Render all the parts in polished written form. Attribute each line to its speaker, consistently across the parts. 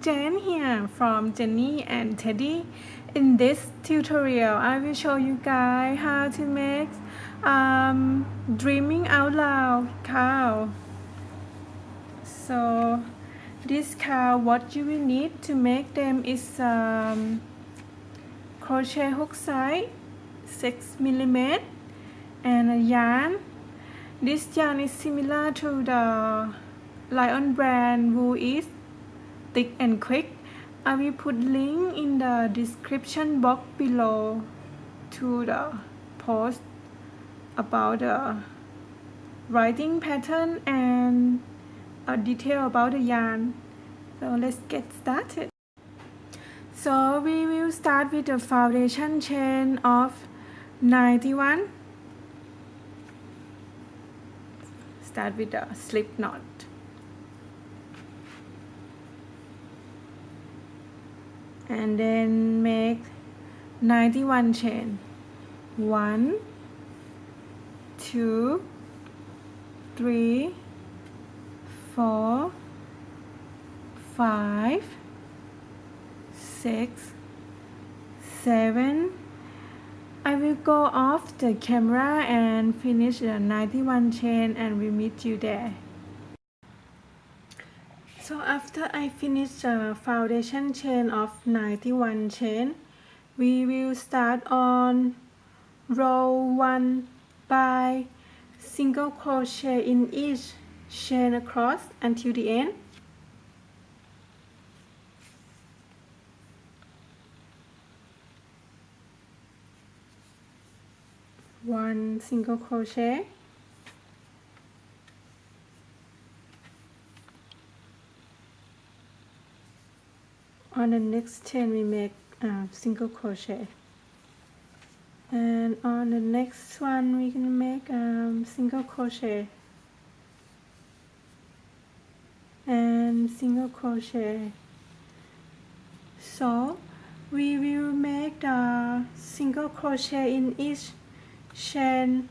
Speaker 1: Jen here from Jennyandteddy. In this tutorial, I will show you guys how to make dreaming out loud cowl. So this cowl, what you will need to make them is crochet hook side 6mm and a yarn. This yarn is similar to the Lion brand wool is thick and quick. I will put link in the description box below to the post about the writing pattern and a detail about the yarn. So let's get started. So we will start with the foundation chain of 91. Start with the slip knot. And then make 91 chain. 1, 2, 3, 4, 5, 6, 7. I will go off the camera and finish the 91 chain and we'll meet you there. So after I finish the foundation chain of 91 chain, we will start on row 1 by single crochet in each chain across until the end. One single crochet. On the next chain we make single crochet, and on the next one we can make single crochet and single crochet. So we will make the single crochet in each chain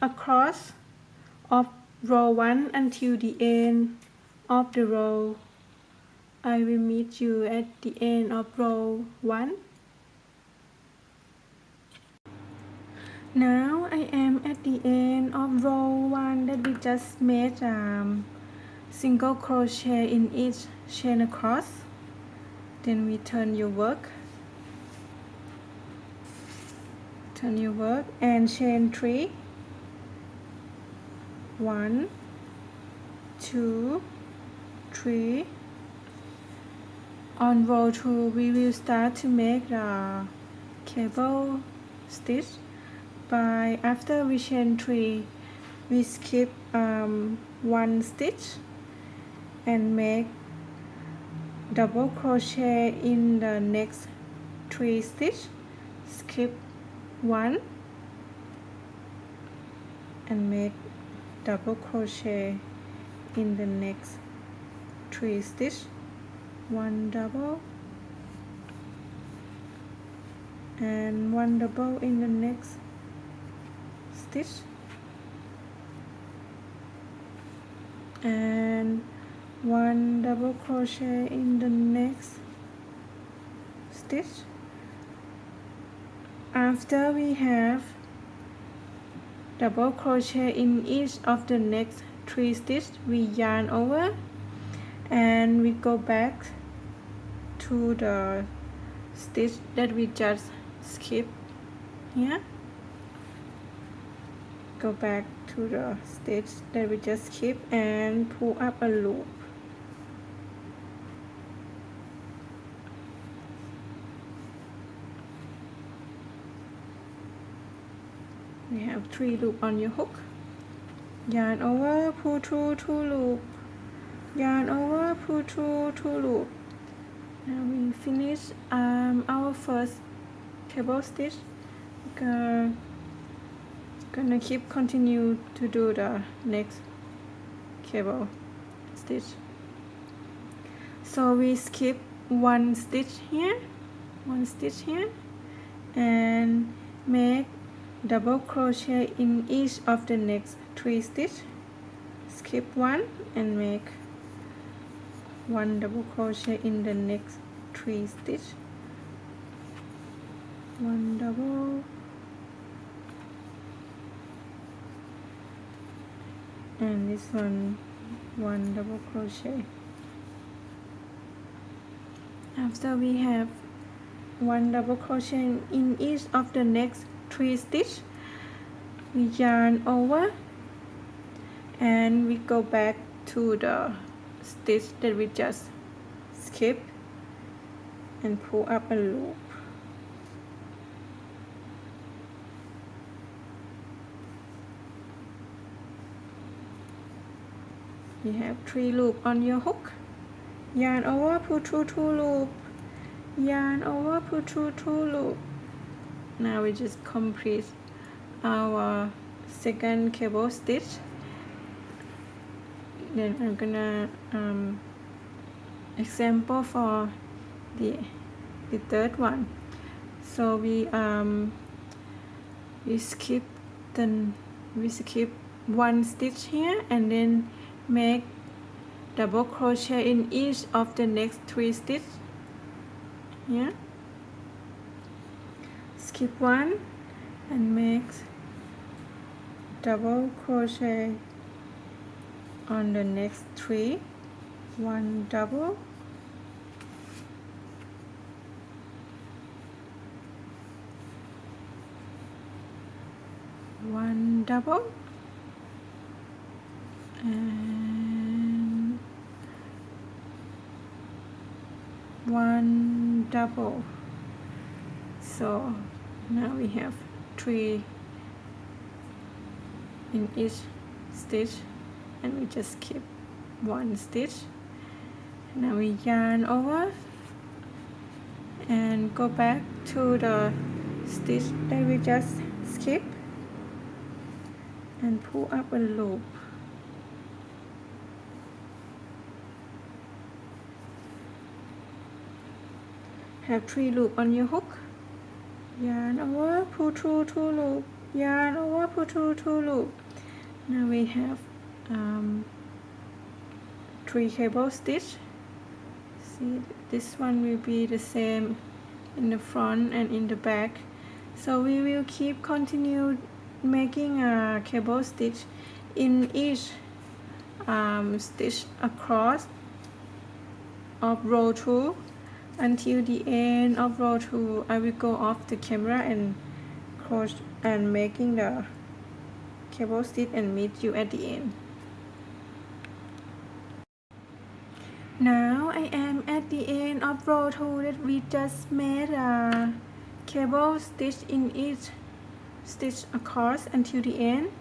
Speaker 1: across of row 1 until the end of the row. I will meet you at the end of row 1. Now I am at the end of row 1 that we just made single crochet in each chain across. Then we turn your work. Turn your work and chain 3. 1, 2, 3. On row 2 we will start to make the cable stitch. By after we chain 3 we skip 1 stitch and make double crochet in the next 3 stitch, skip 1 and make double crochet in the next 3 stitch, 1 double and 1 double in the next stitch, and 1 double crochet in the next stitch. After we have double crochet in each of the next 3 stitches, we yarn over and we go back to the stitch that we just skipped here. Go back to the stitch that we just skipped and pull up a loop. We have 3 loops on your hook. Yarn over, pull through 2 loops. Yarn over, pull through 2 loops. Now we finish our first cable stitch. Gonna continue to do the next cable stitch. So we skip 1 stitch here, 1 stitch here, and make double crochet in each of the next 3 stitches. Skip 1 and make 1 double crochet in the next 3 stitch, 1 double, and this one 1 double crochet. After we have 1 double crochet in each of the next 3 stitch, we yarn over and we go back to the stitch that we just skip and pull up a loop. You have 3 loops on your hook. Yarn over, pull through 2 loops. Yarn over, pull through 2 loops. Now we just complete our second cable stitch. Then I'm gonna example for the third one. So we skip 1 stitch here and then make double crochet in each of the next 3 stitches. Here, skip 1 and make double crochet on the next 3, 1 double, one double, and 1 double. So now we have 3 in each stitch, and we just skip 1 stitch. Now we yarn over and go back to the stitch that we just skipped and pull up a loop. Have 3 loops on your hook. Yarn over, pull through 2 loops. Yarn over, pull through 2 loops. Now we have 3 cable stitch. See, this one will be the same in the front and in the back. So we will continue making a cable stitch in each stitch across of row 2 until the end of row 2. I will go off the camera and crochet and making the cable stitch and meet you at the end. Now I am at the end of row 2 that we just made a cable stitch in each stitch across until the end.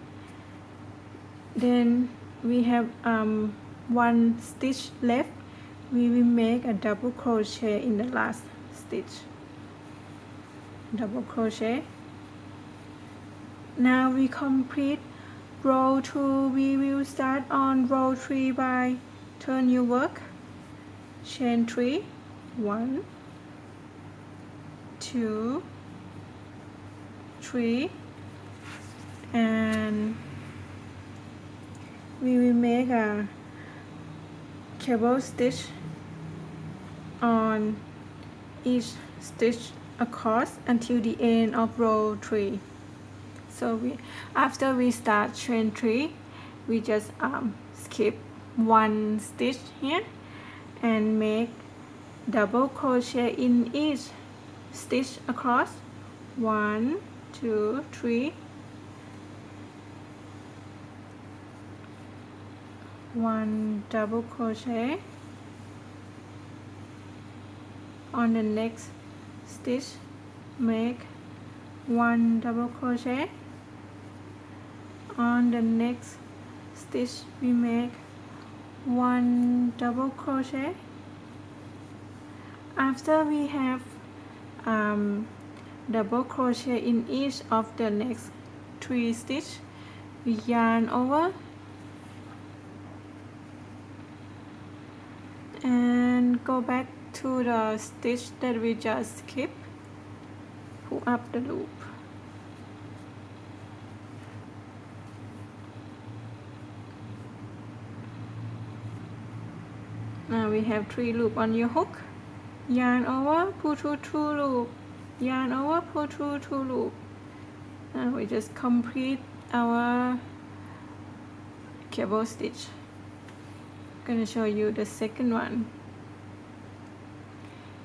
Speaker 1: Then we have 1 stitch left. We will make a double crochet in the last stitch. Double crochet. Now we complete row 2. We will start on row 3 by turn your work, chain 3, 1, 2, 3, and we will make a cable stitch on each stitch across until the end of row 3. So after we start chain 3, we just skip 1 stitch here and make double crochet in each stitch across. 1, 2, 3, 1 double crochet. On the next stitch, make 1 double crochet. On the next stitch, we make 1 double crochet. After we have double crochet in each of the next 3 stitches, we yarn over and go back to the stitch that we just skipped, pull up the loop. Now we have 3 loops on your hook. Yarn over, pull through 2 loop, yarn over, pull through 2 loop. Now we just complete our cable stitch. I'm gonna show you the second one.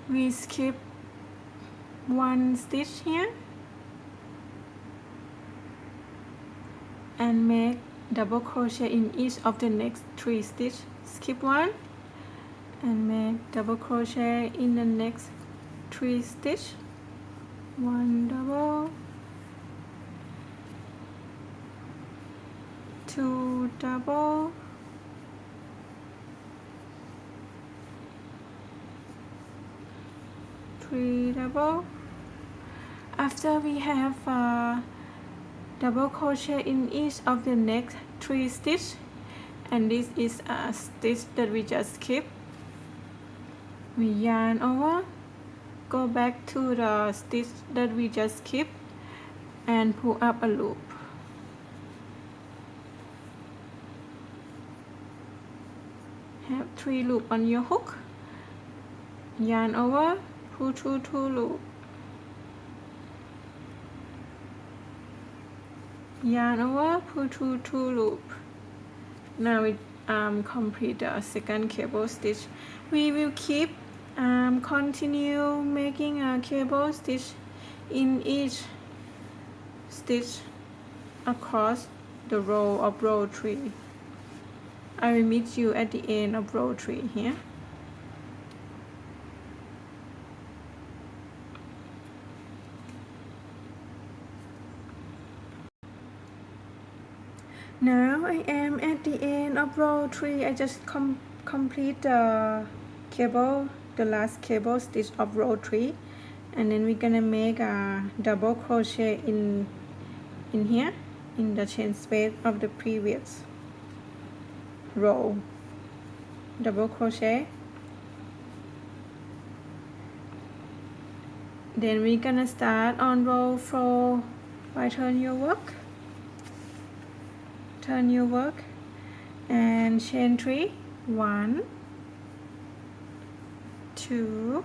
Speaker 1: We skip 1 stitch here and make double crochet in each of the next 3 stitches. Skip 1 and make double crochet in the next 3 stitches. 1 double, 2 double, 3 double. After we have double crochet in each of the next 3 stitches, and this is a stitch that we just skipped, we yarn over, go back to the stitch that we just skipped and pull up a loop. Have 3 loops on your hook, yarn over, pull through 2 loops, yarn over, pull through 2 loops. Now we complete the second cable stitch. We will keep continue making a cable stitch in each stitch across the row of row 3. I will meet you at the end of row 3 here. Now I am at the end of row 3. I just complete the cable, the last cable stitch of row 3, and then we're gonna make a double crochet in here in the chain space of the previous row. Double crochet. Then we're gonna start on row 4 by turn your work. Turn your work and chain 3. 1, 2,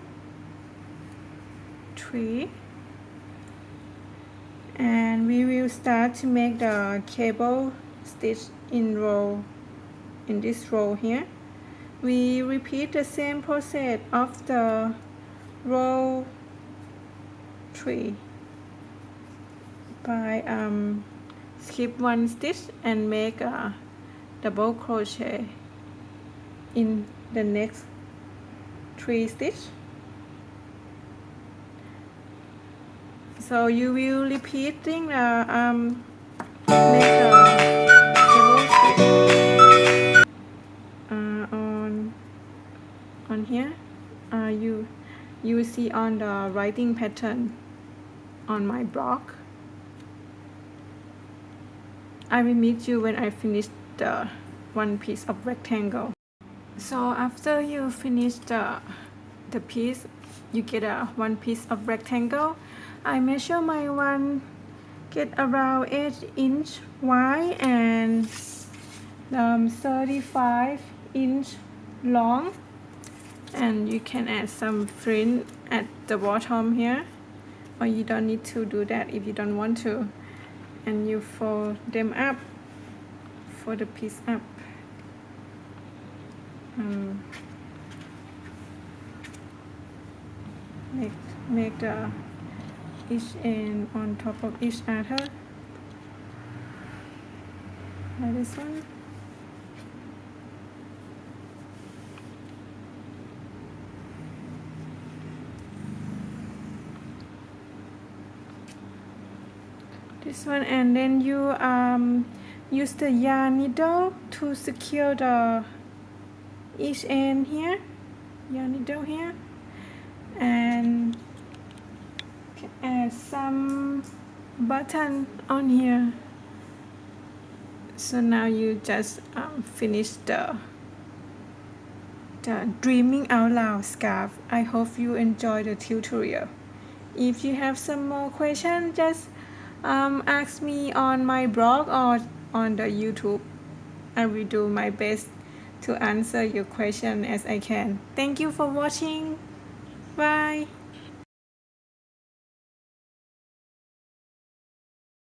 Speaker 1: 3, and we will start to make the cable stitch in this row here. We repeat the same process of the row 3 by skip 1 stitch and make a double crochet in the next 3 stitches. So you will repeating the make the cable stitch on here. You will see on the writing pattern on my blog. I will meet you when I finish the 1 piece of rectangle. So after you finish the piece, you get a 1 piece of rectangle. I measure my one, get around 8 inch wide and 35 inch long, and you can add some fringe at the bottom here, or you don't need to do that if you don't want to. And you fold them up for the piece up. Make the each end on top of each other, like this one. This one, and then you use the yarn needle to secure the each end here, yarn needle here, and add some button on here. So now you just finish the dreaming out loud scarf. I hope you enjoy the tutorial. If you have some more questions, just ask me on my blog or on the YouTube. I will do my best to answer your question as I can. Thank you for watching. Bye.